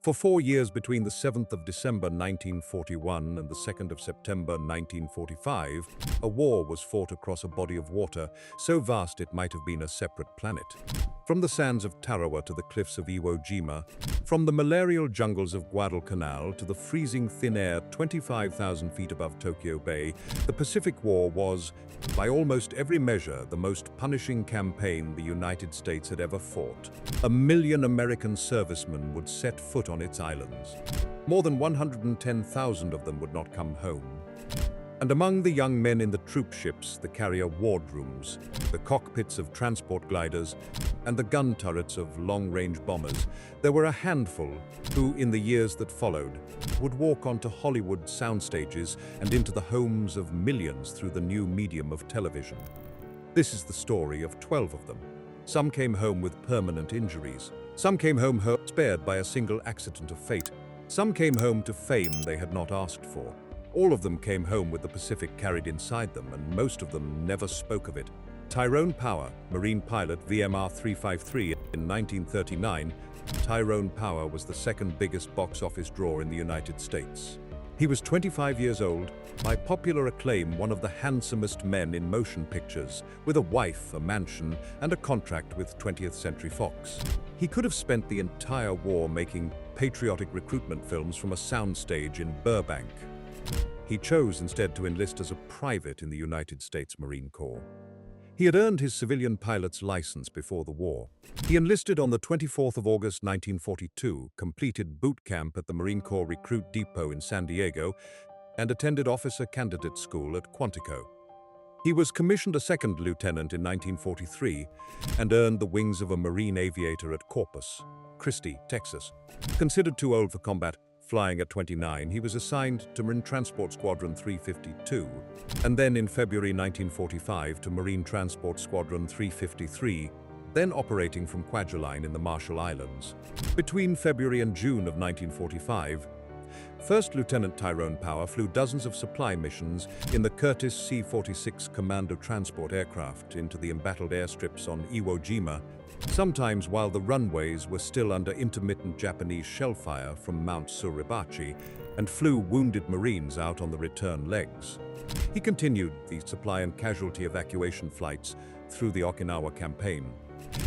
For 4 years between the 7th of December 1941 and the 2nd of September 1945, a war was fought across a body of water so vast it might have been a separate planet. From the sands of Tarawa to the cliffs of Iwo Jima, from the malarial jungles of Guadalcanal to the freezing thin air 25,000 feet above Tokyo Bay, the Pacific War was, by almost every measure, the most punishing campaign the United States had ever fought. 1 million American servicemen would set foot on its islands. More than 110,000 of them would not come home. And among the young men in the troop ships, the carrier wardrooms, the cockpits of transport gliders, and the gun turrets of long-range bombers, there were a handful who, in the years that followed, would walk onto Hollywood soundstages and into the homes of millions through the new medium of television. This is the story of 12 of them. Some came home with permanent injuries. Some came home spared by a single accident of fate. Some came home to fame they had not asked for. All of them came home with the Pacific carried inside them, and most of them never spoke of it. Tyrone Power, Marine pilot VMR 353 in 1939, Tyrone Power was the second biggest box office draw in the United States. He was 25 years old, by popular acclaim one of the handsomest men in motion pictures, with a wife, a mansion, and a contract with 20th Century Fox. He could have spent the entire war making patriotic recruitment films from a soundstage in Burbank. He chose instead to enlist as a private in the United States Marine Corps. He had earned his civilian pilot's license before the war. He enlisted on the 24th of August 1942, completed boot camp at the Marine Corps Recruit Depot in San Diego, and attended officer candidate school at Quantico. He was commissioned a second lieutenant in 1943 and earned the wings of a Marine aviator at Corpus Christi, Texas. Considered too old for combat, flying at 29, he was assigned to Marine Transport Squadron 352, and then in February 1945 to Marine Transport Squadron 353, then operating from Kwajalein in the Marshall Islands. Between February and June of 1945, First Lieutenant Tyrone Power flew dozens of supply missions in the Curtiss C-46 Commando transport aircraft into the embattled airstrips on Iwo Jima, sometimes while the runways were still under intermittent Japanese shellfire from Mount Suribachi, and flew wounded Marines out on the return legs. He continued the supply and casualty evacuation flights through the Okinawa campaign.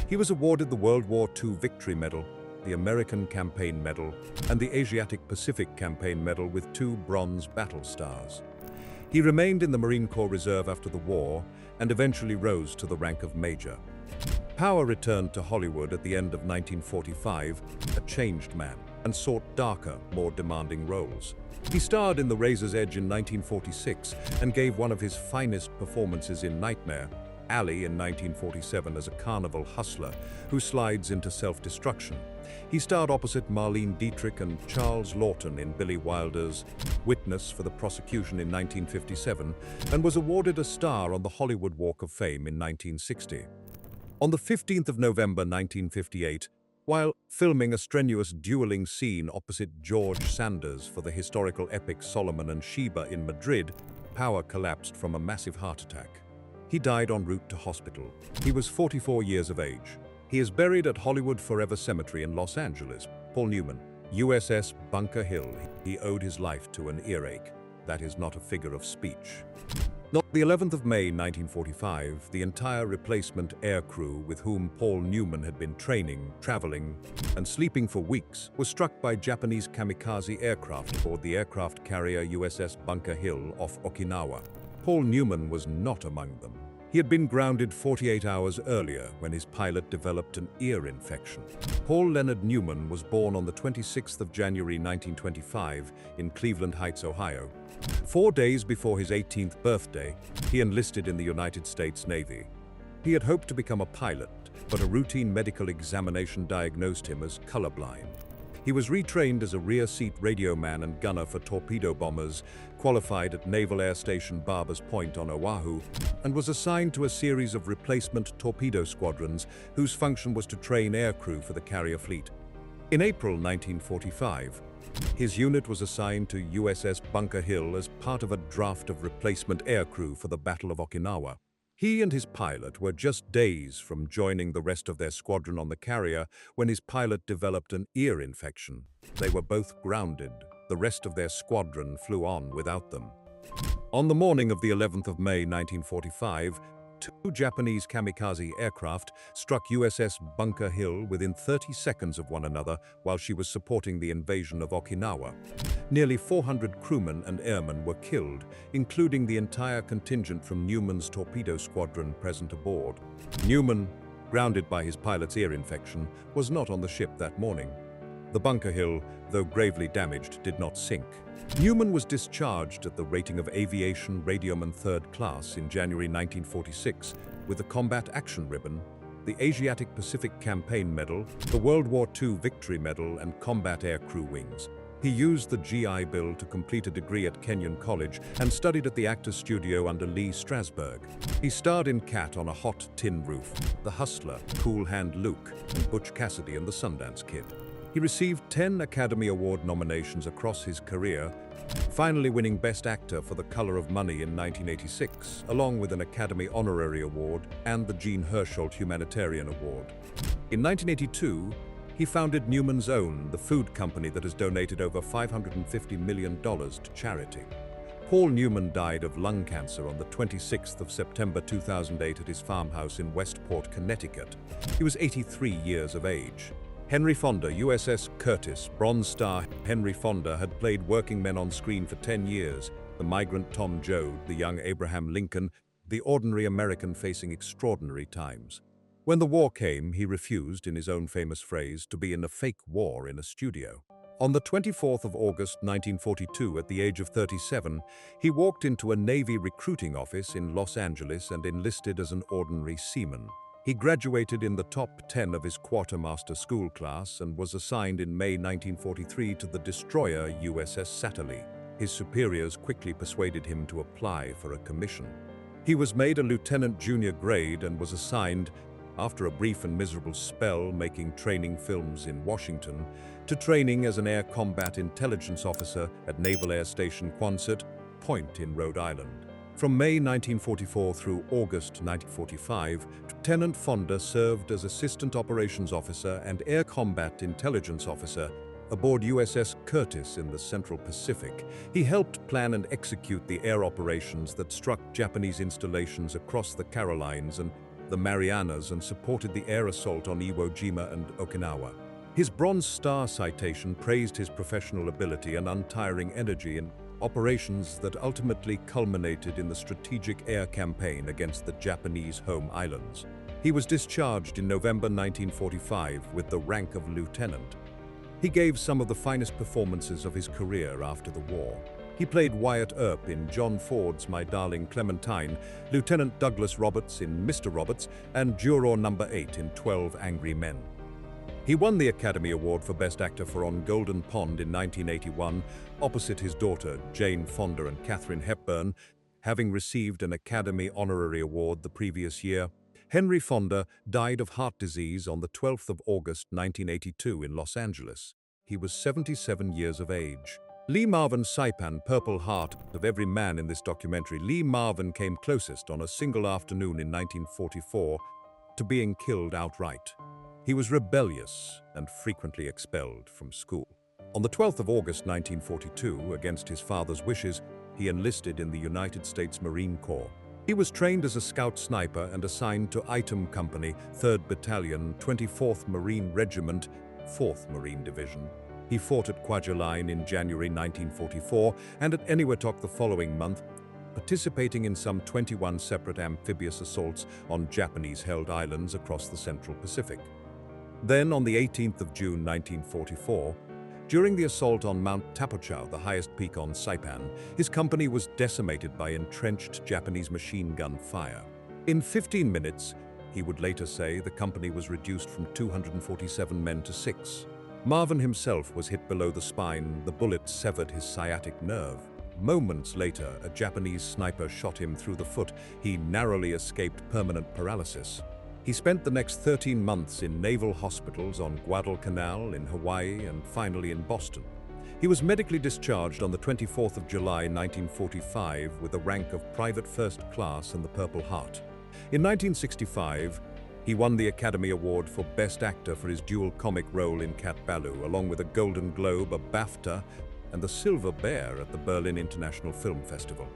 He was awarded the World War II Victory Medal, the American Campaign Medal, and the Asiatic Pacific Campaign Medal with 2 bronze battle stars. He remained in the Marine Corps Reserve after the war and eventually rose to the rank of major. Power returned to Hollywood at the end of 1945, a changed man, and sought darker, more demanding roles. He starred in The Razor's Edge in 1946 and gave one of his finest performances in Nightmare Alley in 1947 as a carnival hustler who slides into self-destruction. He starred opposite Marlene Dietrich and Charles Lawton in Billy Wilder's Witness for the Prosecution in 1957 and was awarded a star on the Hollywood Walk of Fame in 1960. On the 15th of November 1958, while filming a strenuous dueling scene opposite George Sanders for the historical epic Solomon and Sheba in Madrid, Power collapsed from a massive heart attack. He died en route to hospital. He was 44 years of age. He is buried at Hollywood Forever Cemetery in Los Angeles. Paul Newman, USS Bunker Hill. He owed his life to an earache. That is not a figure of speech. On the 11th of May 1945, the entire replacement air crew with whom Paul Newman had been training, traveling, and sleeping for weeks was struck by Japanese kamikaze aircraft aboard the aircraft carrier USS Bunker Hill off Okinawa. Paul Newman was not among them. He had been grounded 48 hours earlier when his pilot developed an ear infection. Paul Leonard Newman was born on the 26th of January 1925 in Cleveland Heights, Ohio. 4 days before his 18th birthday, he enlisted in the United States Navy. He had hoped to become a pilot, but a routine medical examination diagnosed him as colorblind. He was retrained as a rear-seat radio man and gunner for torpedo bombers, qualified at Naval Air Station Barbers Point on Oahu, and was assigned to a series of replacement torpedo squadrons whose function was to train aircrew for the carrier fleet. In April 1945, his unit was assigned to USS Bunker Hill as part of a draft of replacement aircrew for the Battle of Okinawa. He and his pilot were just days from joining the rest of their squadron on the carrier when his pilot developed an ear infection. They were both grounded. The rest of their squadron flew on without them. On the morning of the 11th of May 1945, two Japanese kamikaze aircraft struck USS Bunker Hill within 30 seconds of one another while she was supporting the invasion of Okinawa. Nearly 400 crewmen and airmen were killed, including the entire contingent from Newman's torpedo squadron present aboard. Newman, grounded by his pilot's ear infection, was not on the ship that morning. The Bunker Hill, though gravely damaged, did not sink. Newman was discharged at the rating of Aviation Radioman Third Class in January 1946 with the Combat Action Ribbon, the Asiatic Pacific Campaign Medal, the World War II Victory Medal, and Combat Air Crew Wings. He used the GI Bill to complete a degree at Kenyon College and studied at the Actors Studio under Lee Strasberg. He starred in Cat on a Hot Tin Roof, The Hustler, Cool Hand Luke, and Butch Cassidy and the Sundance Kid. He received 10 Academy Award nominations across his career, finally winning Best Actor for The Color of Money in 1986, along with an Academy Honorary Award and the Jean Hersholt Humanitarian Award. In 1982, he founded Newman's Own, the food company that has donated over $550 million to charity. Paul Newman died of lung cancer on the 26th of September 2008 at his farmhouse in Westport, Connecticut. He was 83 years of age. Henry Fonda, USS Curtis, Bronze Star. Henry Fonda had played working men on screen for 10 years, the migrant Tom Joad, the young Abraham Lincoln, the ordinary American facing extraordinary times. When the war came, he refused, in his own famous phrase, to be in a fake war in a studio. On the 24th of August 1942, at the age of 37, he walked into a Navy recruiting office in Los Angeles and enlisted as an ordinary seaman. He graduated in the top 10 of his quartermaster school class and was assigned in May 1943 to the destroyer USS Satterley. His superiors quickly persuaded him to apply for a commission. He was made a lieutenant junior grade and was assigned, after a brief and miserable spell making training films in Washington, to training as an air combat intelligence officer at Naval Air Station Quonset Point in Rhode Island. From May 1944 through August 1945, Lieutenant Fonda served as Assistant Operations Officer and Air Combat Intelligence Officer aboard USS Curtis in the Central Pacific. He helped plan and execute the air operations that struck Japanese installations across the Carolines and the Marianas and supported the air assault on Iwo Jima and Okinawa. His Bronze Star citation praised his professional ability and untiring energy in operations that ultimately culminated in the strategic air campaign against the Japanese home islands. He was discharged in November 1945 with the rank of lieutenant. He gave some of the finest performances of his career after the war. He played Wyatt Earp in John Ford's My Darling Clementine, Lieutenant Douglas Roberts in Mr. Roberts, and Juror Number 8 in 12 Angry Men. He won the Academy Award for Best Actor for On Golden Pond in 1981, opposite his daughter, Jane Fonda and Katharine Hepburn, having received an Academy Honorary Award the previous year. Henry Fonda died of heart disease on the 12th of August 1982 in Los Angeles. He was 77 years of age. Lee Marvin Saipan, Purple Heart of every man in this documentary. Lee Marvin came closest on a single afternoon in 1944 to being killed outright. He was rebellious and frequently expelled from school. On the 12th of August 1942, against his father's wishes, he enlisted in the United States Marine Corps. He was trained as a scout sniper and assigned to Item Company, 3rd Battalion, 24th Marine Regiment, 4th Marine Division. He fought at Kwajalein in January 1944 and at Eniwetok the following month, participating in some 21 separate amphibious assaults on Japanese-held islands across the Central Pacific. Then, on the 18th of June 1944, during the assault on Mount Tapochau, the highest peak on Saipan, his company was decimated by entrenched Japanese machine gun fire. In 15 minutes, he would later say, the company was reduced from 247 men to 6. Marvin himself was hit below the spine. The bullet severed his sciatic nerve. Moments later, a Japanese sniper shot him through the foot. He narrowly escaped permanent paralysis. He spent the next 13 months in naval hospitals on Guadalcanal, in Hawaii, and finally in Boston. He was medically discharged on the 24th of July 1945 with the rank of Private First Class and the Purple Heart. In 1965, he won the Academy Award for Best Actor for his dual comic role in Cat Ballou, along with a Golden Globe, a BAFTA, and the Silver Bear at the Berlin International Film Festival.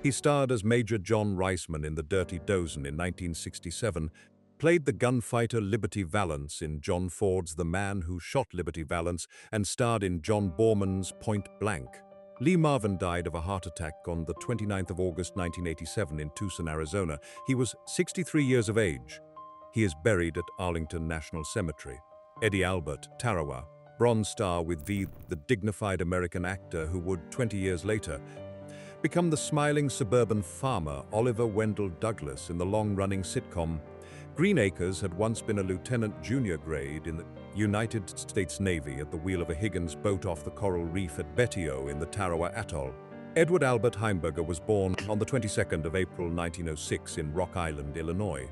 He starred as Major John Reisman in The Dirty Dozen in 1967, played the gunfighter Liberty Valance in John Ford's The Man Who Shot Liberty Valance, and starred in John Borman's Point Blank. Lee Marvin died of a heart attack on the 29th of August 1987 in Tucson, Arizona. He was 63 years of age. He is buried at Arlington National Cemetery. Eddie Albert, Tarawa, Bronze Star with V, the dignified American actor who would, 20 years later, become the smiling suburban farmer Oliver Wendell Douglas in the long-running sitcom. Green Acres had once been a lieutenant junior grade in the United States Navy at the wheel of a Higgins boat off the coral reef at Betio in the Tarawa Atoll. Edward Albert Heimberger was born on the 22nd of April 1906 in Rock Island, Illinois.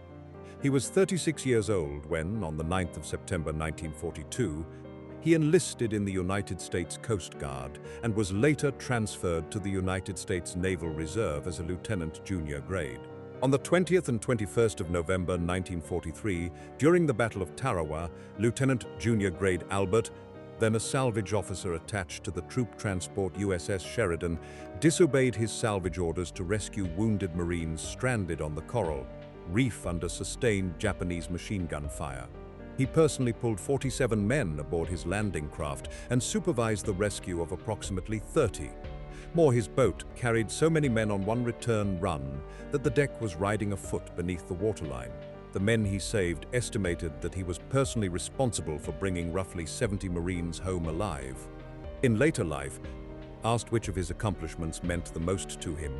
He was 36 years old when, on the 9th of September 1942, he enlisted in the United States Coast Guard and was later transferred to the United States Naval Reserve as a lieutenant junior grade. On the 20th and 21st of November 1943, during the Battle of Tarawa, Lieutenant Junior Grade Albert, then a salvage officer attached to the troop transport USS Sheridan, disobeyed his salvage orders to rescue wounded Marines stranded on the coral reef under sustained Japanese machine gun fire. He personally pulled 47 men aboard his landing craft and supervised the rescue of approximately 30. More, his boat carried so many men on one return run that the deck was riding afoot beneath the waterline. The men he saved estimated that he was personally responsible for bringing roughly 70 Marines home alive. In later life, asked which of his accomplishments meant the most to him,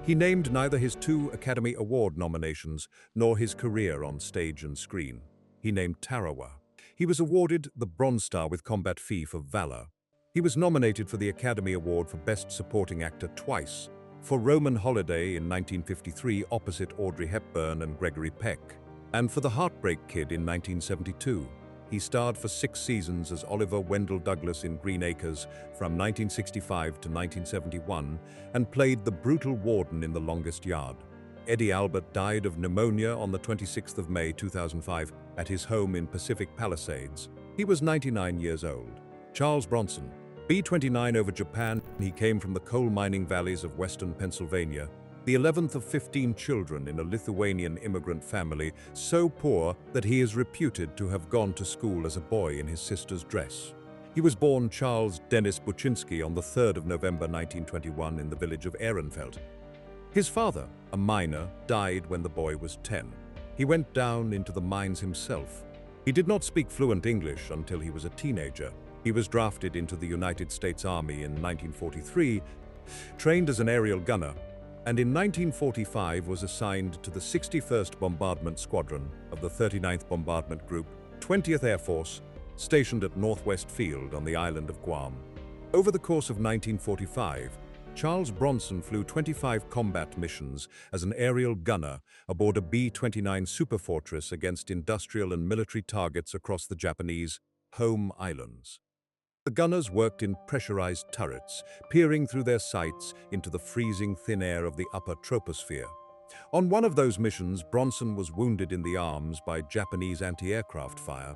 he named neither his 2 Academy Award nominations nor his career on stage and screen. He named Tarawa. He was awarded the Bronze Star with Combat Fee for Valor. He was nominated for the Academy Award for Best Supporting Actor twice, for Roman Holiday in 1953 opposite Audrey Hepburn and Gregory Peck, and for The Heartbreak Kid in 1972. He starred for 6 seasons as Oliver Wendell Douglas in Green Acres from 1965 to 1971 and played the brutal warden in The Longest Yard. Eddie Albert died of pneumonia on the 26th of May 2005 at his home in Pacific Palisades. He was 99 years old. Charles Bronson, B-29 over Japan, he came from the coal mining valleys of western Pennsylvania, the 11th of 15 children in a Lithuanian immigrant family, so poor that he is reputed to have gone to school as a boy in his sister's dress. He was born Charles Dennis Buczynski on the 3rd of November 1921 in the village of Ehrenfeld. His father, a miner, died when the boy was 10. He went down into the mines himself. He did not speak fluent English until he was a teenager. He was drafted into the United States Army in 1943, trained as an aerial gunner, and in 1945 was assigned to the 61st Bombardment Squadron of the 39th Bombardment Group, 20th Air Force, stationed at Northwest Field on the island of Guam. Over the course of 1945, Charles Bronson flew 25 combat missions as an aerial gunner aboard a B-29 Superfortress against industrial and military targets across the Japanese home islands. The gunners worked in pressurized turrets, peering through their sights into the freezing thin air of the upper troposphere. On one of those missions, Bronson was wounded in the arms by Japanese anti-aircraft fire.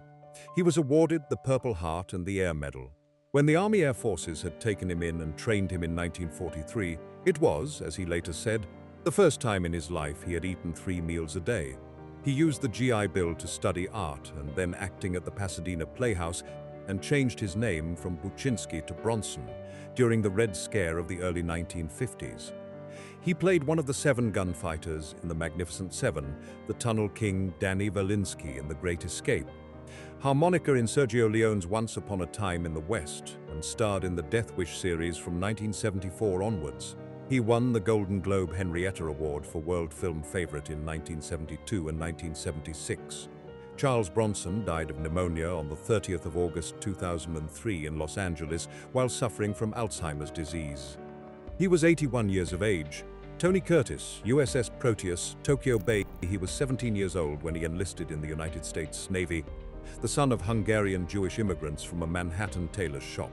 He was awarded the Purple Heart and the Air Medal. When the Army Air Forces had taken him in and trained him in 1943, it was, as he later said, the first time in his life he had eaten 3 meals a day. He used the GI Bill to study art and then acting at the Pasadena Playhouse, and changed his name from Buczynski to Bronson during the Red Scare of the early 1950s. He played one of the 7 gunfighters in The Magnificent Seven, the Tunnel King Danny Valinsky in The Great Escape, harmonica in Sergio Leone's Once Upon a Time in the West, and starred in the Death Wish series from 1974 onwards. He won the Golden Globe Henrietta Award for World Film Favorite in 1972 and 1976. Charles Bronson died of pneumonia on the 30th of August 2003 in Los Angeles while suffering from Alzheimer's disease. He was 81 years of age. Tony Curtis, USS Proteus, Tokyo Bay. He was 17 years old when he enlisted in the United States Navy, the son of Hungarian Jewish immigrants from a Manhattan tailor's shop.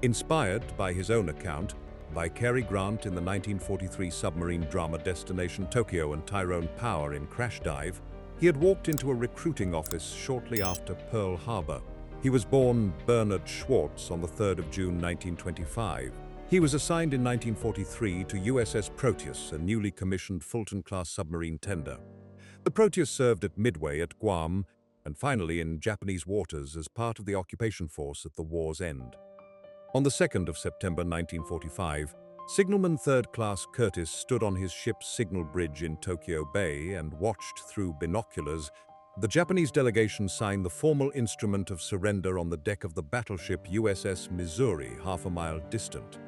Inspired by his own account, by Cary Grant in the 1943 submarine drama Destination Tokyo and Tyrone Power in Crash Dive, he had walked into a recruiting office shortly after Pearl Harbor. He was born Bernard Schwartz on the 3rd of June 1925. He was assigned in 1943 to USS Proteus, a newly commissioned Fulton-class submarine tender. The Proteus served at Midway at Guam and finally in Japanese waters as part of the occupation force at the war's end. On the 2nd of September 1945, Signalman 3rd Class Curtis stood on his ship's signal bridge in Tokyo Bay and watched through binoculars. The Japanese delegation signed the formal instrument of surrender on the deck of the battleship USS Missouri, half a mile distant.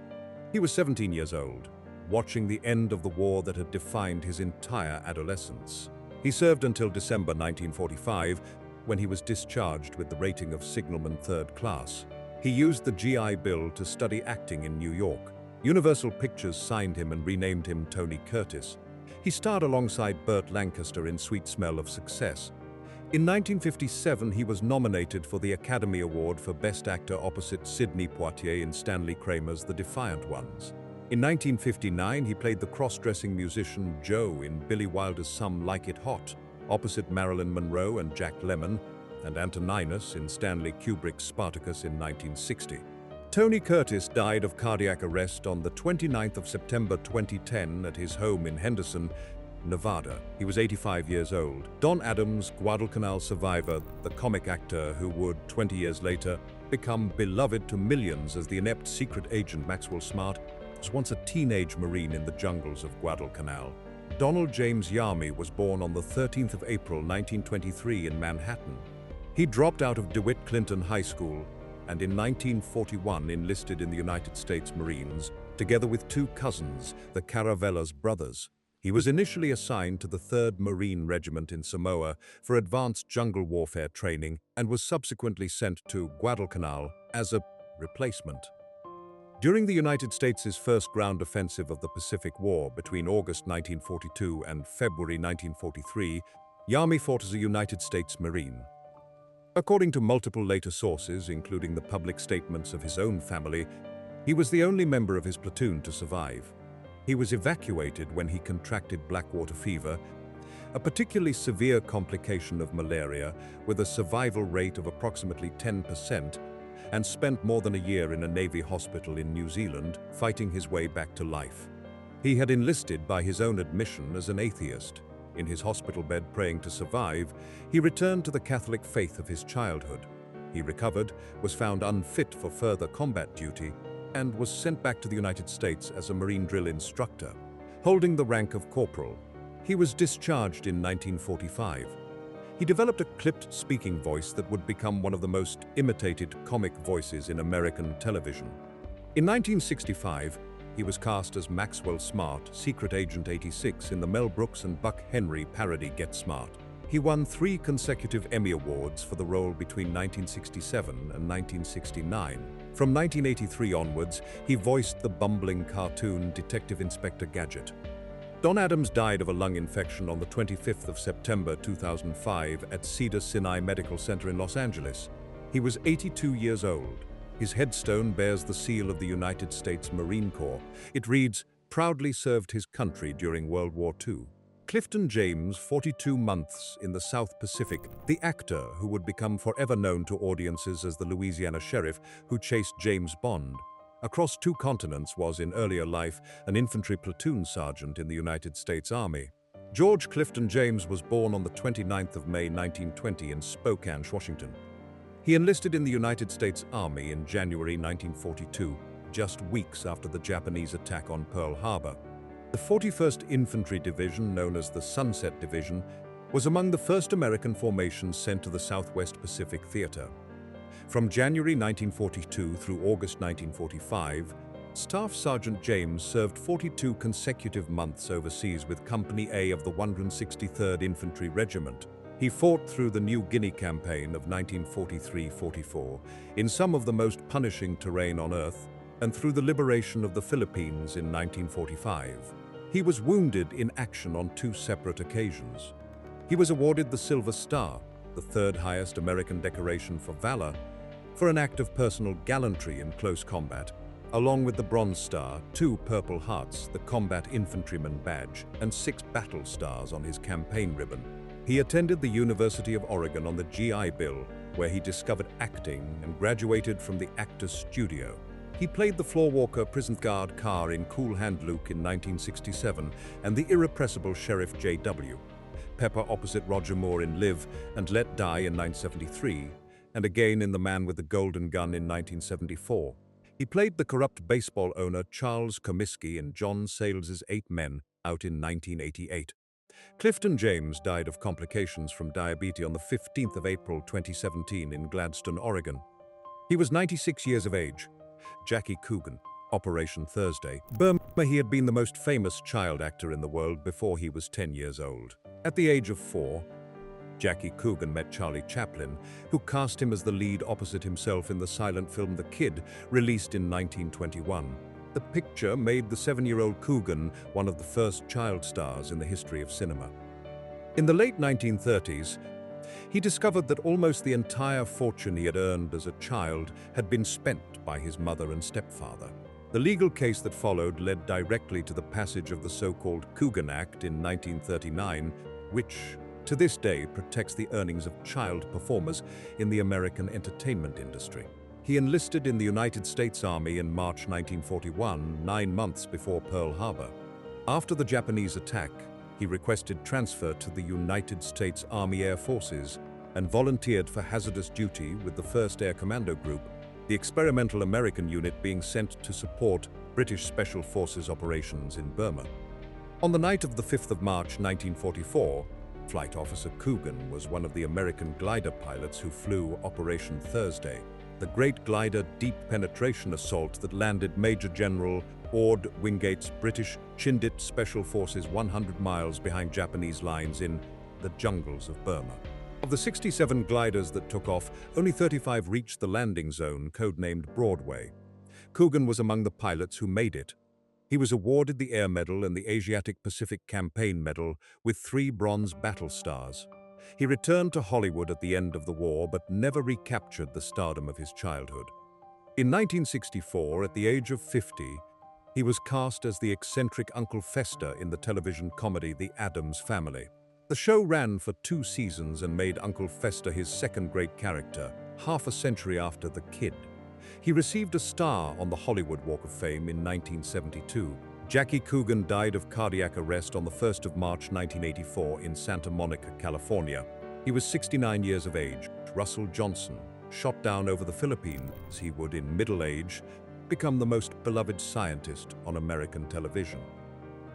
He was 17 years old, watching the end of the war that had defined his entire adolescence. He served until December 1945, when he was discharged with the rating of Signalman 3rd Class. He used the GI Bill to study acting in New York. Universal Pictures signed him and renamed him Tony Curtis. He starred alongside Burt Lancaster in Sweet Smell of Success. In 1957, he was nominated for the Academy Award for Best Actor opposite Sidney Poitier in Stanley Kramer's The Defiant Ones. In 1959, he played the cross-dressing musician Joe in Billy Wilder's Some Like It Hot, opposite Marilyn Monroe and Jack Lemmon, and Antoninus in Stanley Kubrick's Spartacus in 1960. Tony Curtis died of cardiac arrest on the 29th of September 2010 at his home in Henderson, Nevada. He was 85 years old. Don Adams, Guadalcanal survivor, the comic actor who would, 20 years later, become beloved to millions as the inept secret agent Maxwell Smart, was once a teenage Marine in the jungles of Guadalcanal. Donald James Yami was born on the 13th of April 1923 in Manhattan. He dropped out of DeWitt Clinton High School and in 1941 enlisted in the United States Marines, together with two cousins, the Caravellas brothers. He was initially assigned to the 3rd Marine Regiment in Samoa for advanced jungle warfare training and was subsequently sent to Guadalcanal as a replacement. During the United States' first ground offensive of the Pacific War between August 1942 and February 1943, Yami fought as a United States Marine. According to multiple later sources, including the public statements of his own family, he was the only member of his platoon to survive. He was evacuated when he contracted blackwater fever, a particularly severe complication of malaria with a survival rate of approximately 10%, and spent more than a year in a Navy hospital in New Zealand, fighting his way back to life. He had enlisted by his own admission as an atheist. In his hospital bed praying to survive, he returned to the Catholic faith of his childhood. He recovered, was found unfit for further combat duty, and was sent back to the United States as a Marine drill instructor. Holding the rank of corporal, he was discharged in 1945. He developed a clipped speaking voice that would become one of the most imitated comic voices in American television. In 1965, he was cast as Maxwell Smart, Secret Agent 86 in the Mel Brooks and Buck Henry parody Get Smart. He won 3 consecutive Emmy Awards for the role between 1967 and 1969. From 1983 onwards, he voiced the bumbling cartoon Detective Inspector Gadget. Don Adams died of a lung infection on the 25th of September 2005 at Cedars-Sinai Medical Center in Los Angeles. He was 82 years old. His headstone bears the seal of the United States Marine Corps. It reads, "Proudly served his country during World War II." Clifton James, 42 months in the South Pacific, the actor who would become forever known to audiences as the Louisiana sheriff who chased James Bond across 2 continents, was in earlier life an infantry platoon sergeant in the United States Army. George Clifton James was born on the 29th of May 1920 in Spokane, Washington. He enlisted in the United States Army in January 1942, just weeks after the Japanese attack on Pearl Harbor. The 41st Infantry Division, known as the Sunset Division, was among the first American formations sent to the Southwest Pacific Theater. From January 1942 through August 1945, Staff Sergeant James served 42 consecutive months overseas with Company A of the 163rd Infantry Regiment. He fought through the New Guinea campaign of 1943-44 in some of the most punishing terrain on Earth, and through the liberation of the Philippines in 1945. He was wounded in action on 2 separate occasions. He was awarded the Silver Star, the 3rd highest American decoration for valor, for an act of personal gallantry in close combat. along with the Bronze Star, 2 Purple Hearts, the Combat Infantryman Badge, and 6 Battle Stars on his campaign ribbon. He attended the University of Oregon on the GI Bill, where he discovered acting and graduated from the Actors Studio. He played the floorwalker prison guard Carr in Cool Hand Luke in 1967 and the irrepressible Sheriff J.W. Pepper opposite Roger Moore in Live and Let Die in 1973, and again in The Man with the Golden Gun in 1974. He played the corrupt baseball owner Charles Comiskey in John Sayles' 8 Men, out in 1988. Clifton James died of complications from diabetes on the 15th of April 2017 in Gladstone, Oregon. He was 96 years of age. Jackie Coogan, Operation Thursday. Burma. He had been the most famous child actor in the world before he was 10 years old. At the age of 4, Jackie Coogan met Charlie Chaplin, who cast him as the lead opposite himself in the silent film The Kid, released in 1921. The picture made the 7-year-old Coogan one of the first child stars in the history of cinema. In the late 1930s, he discovered that almost the entire fortune he had earned as a child had been spent by his mother and stepfather. The legal case that followed led directly to the passage of the so-called Coogan Act in 1939, which, to this day, protects the earnings of child performers in the American entertainment industry. He enlisted in the United States Army in March 1941, 9 months before Pearl Harbor. After the Japanese attack, he requested transfer to the United States Army Air Forces and volunteered for hazardous duty with the 1st Air Commando Group, the experimental American unit being sent to support British Special Forces operations in Burma. On the night of the 5th of March 1944, Flight Officer Coogan was one of the American glider pilots who flew Operation Thursday, the great glider deep penetration assault that landed Major General Ord Wingate's British Chindit Special Forces 100 miles behind Japanese lines in the jungles of Burma. Of the 67 gliders that took off, only 35 reached the landing zone, codenamed Broadway. Coogan was among the pilots who made it. He was awarded the Air Medal and the Asiatic Pacific Campaign Medal with 3 Bronze Battle Stars. He returned to Hollywood at the end of the war, but never recaptured the stardom of his childhood. In 1964, at the age of 50, he was cast as the eccentric Uncle Fester in the television comedy The Addams Family. The show ran for 2 seasons and made Uncle Fester his second great character, half a century after The Kid. He received a star on the Hollywood Walk of Fame in 1972. Jackie Coogan died of cardiac arrest on the 1st of March 1984 in Santa Monica, California. He was 69 years of age. Russell Johnson, shot down over the Philippines, he would, in middle age, become the most beloved scientist on American television.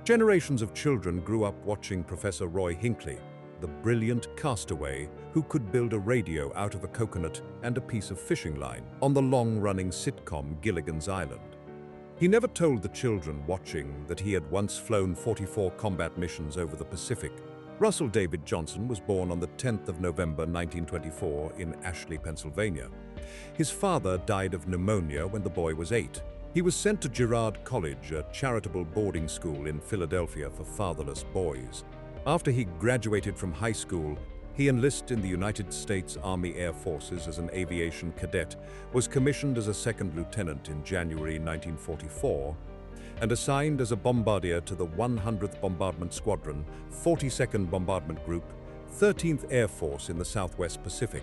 Generations of children grew up watching Professor Roy Hinckley, the brilliant castaway who could build a radio out of a coconut and a piece of fishing line, on the long-running sitcom Gilligan's Island. He never told the children watching that he had once flown 44 combat missions over the Pacific. Russell David Johnson was born on the 10th of November 1924 in Ashley, Pennsylvania. His father died of pneumonia when the boy was 8. He was sent to Girard College, a charitable boarding school in Philadelphia for fatherless boys. After he graduated from high school, he enlisted in the United States Army Air Forces as an aviation cadet, was commissioned as a second lieutenant in January 1944, and assigned as a bombardier to the 100th Bombardment Squadron, 42nd Bombardment Group, 13th Air Force in the Southwest Pacific.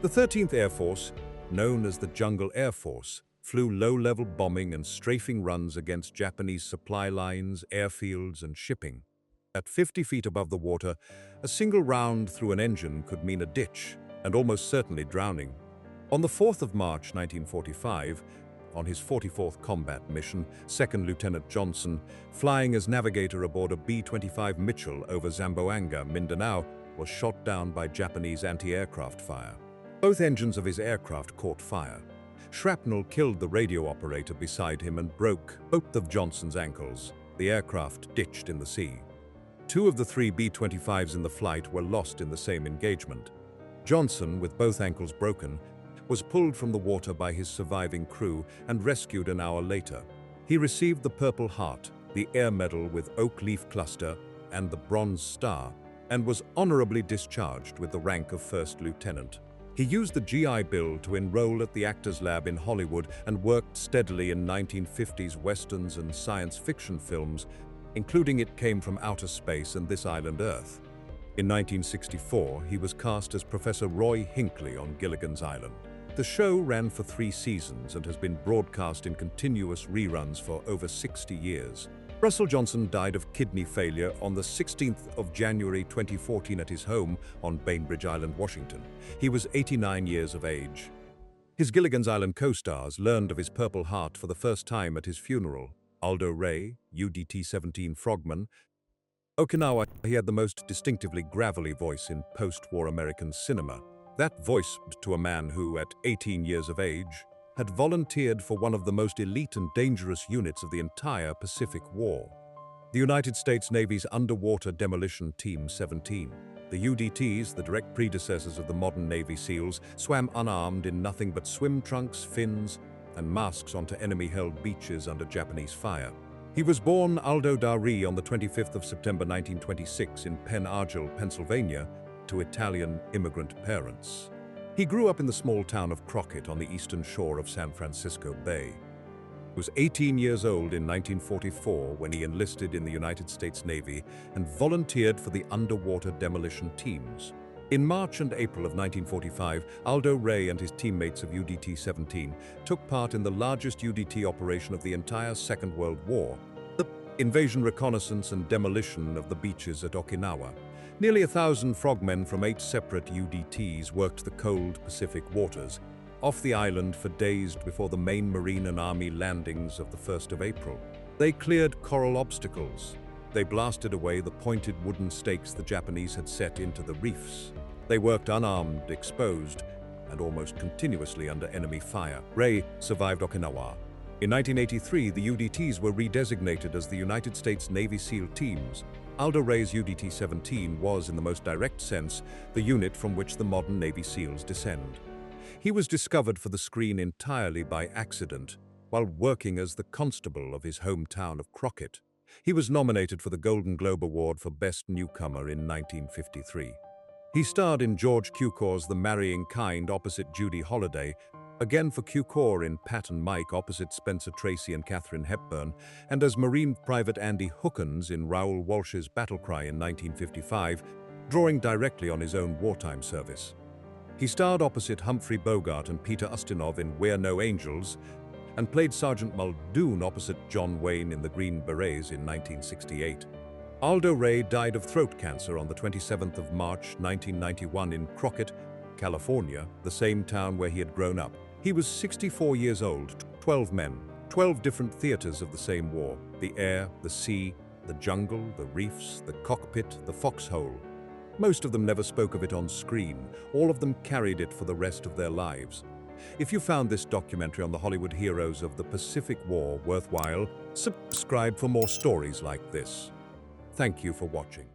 The 13th Air Force, known as the Jungle Air Force, flew low-level bombing and strafing runs against Japanese supply lines, airfields, and shipping. At 50 feet above the water, a single round through an engine could mean a ditch, and almost certainly drowning. On the 4th of March 1945, on his 44th combat mission, 2nd Lieutenant Johnson, flying as navigator aboard a B-25 Mitchell over Zamboanga, Mindanao, was shot down by Japanese anti-aircraft fire. Both engines of his aircraft caught fire. Shrapnel killed the radio operator beside him and broke both of Johnson's ankles. The aircraft ditched in the sea. 2 of the 3 B-25s in the flight were lost in the same engagement. Johnson, with both ankles broken, was pulled from the water by his surviving crew and rescued an hour later. He received the Purple Heart, the Air Medal with Oak Leaf Cluster, and the Bronze Star, and was honorably discharged with the rank of First Lieutenant. He used the GI Bill to enroll at the Actors Lab in Hollywood and worked steadily in 1950s westerns and science fiction films, including It Came from Outer Space and This Island Earth. In 1964, he was cast as Professor Roy Hinckley on Gilligan's Island. The show ran for 3 seasons and has been broadcast in continuous reruns for over 60 years. Russell Johnson died of kidney failure on the 16th of January 2014 at his home on Bainbridge Island, Washington. He was 89 years of age. His Gilligan's Island co-stars learned of his Purple Heart for the first time at his funeral. Aldo Ray, UDT-17 Frogman. Okinawa, he had the most distinctively gravelly voice in post-war American cinema. That voice to a man who, at 18 years of age, had volunteered for one of the most elite and dangerous units of the entire Pacific War, the United States Navy's Underwater Demolition Team 17. The UDTs, the direct predecessors of the modern Navy SEALs, swam unarmed in nothing but swim trunks, fins, and masks onto enemy-held beaches under Japanese fire. He was born Aldo Dari on the 25th of September 1926 in Pen Argyl, Pennsylvania, to Italian immigrant parents. He grew up in the small town of Crockett on the eastern shore of San Francisco Bay. He was 18 years old in 1944 when he enlisted in the United States Navy and volunteered for the underwater demolition teams. In March and April of 1945, Aldo Ray and his teammates of UDT-17 took part in the largest UDT operation of the entire Second World War, the invasion, reconnaissance, and demolition of the beaches at Okinawa. Nearly 1,000 frogmen from 8 separate UDTs worked the cold Pacific waters off the island for days before the main Marine and Army landings of the 1st of April. They cleared coral obstacles. They blasted away the pointed wooden stakes the Japanese had set into the reefs. They worked unarmed, exposed, and almost continuously under enemy fire. Ray survived Okinawa. In 1983, the UDTs were redesignated as the United States Navy SEAL teams. Aldo Ray's UDT-17 was, in the most direct sense, the unit from which the modern Navy SEALs descend. He was discovered for the screen entirely by accident while working as the constable of his hometown of Crockett. He was nominated for the Golden Globe Award for Best Newcomer in 1953. He starred in George Cukor's The Marrying Kind opposite Judy Holliday, again for Cukor in Pat and Mike opposite Spencer Tracy and Katharine Hepburn, and as Marine Private Andy Hookins in Raoul Walsh's Battlecry in 1955, drawing directly on his own wartime service. He starred opposite Humphrey Bogart and Peter Ustinov in We're No Angels, and played Sergeant Muldoon opposite John Wayne in The Green Berets in 1968. Aldo Ray died of throat cancer on the 27th of March 1991 in Crockett, California, the same town where he had grown up. He was 64 years old, 12 men, 12 different theaters of the same war: the air, the sea, the jungle, the reefs, the cockpit, the foxhole. Most of them never spoke of it on screen. All of them carried it for the rest of their lives. If you found this documentary on the Hollywood heroes of the Pacific War worthwhile, subscribe for more stories like this. Thank you for watching.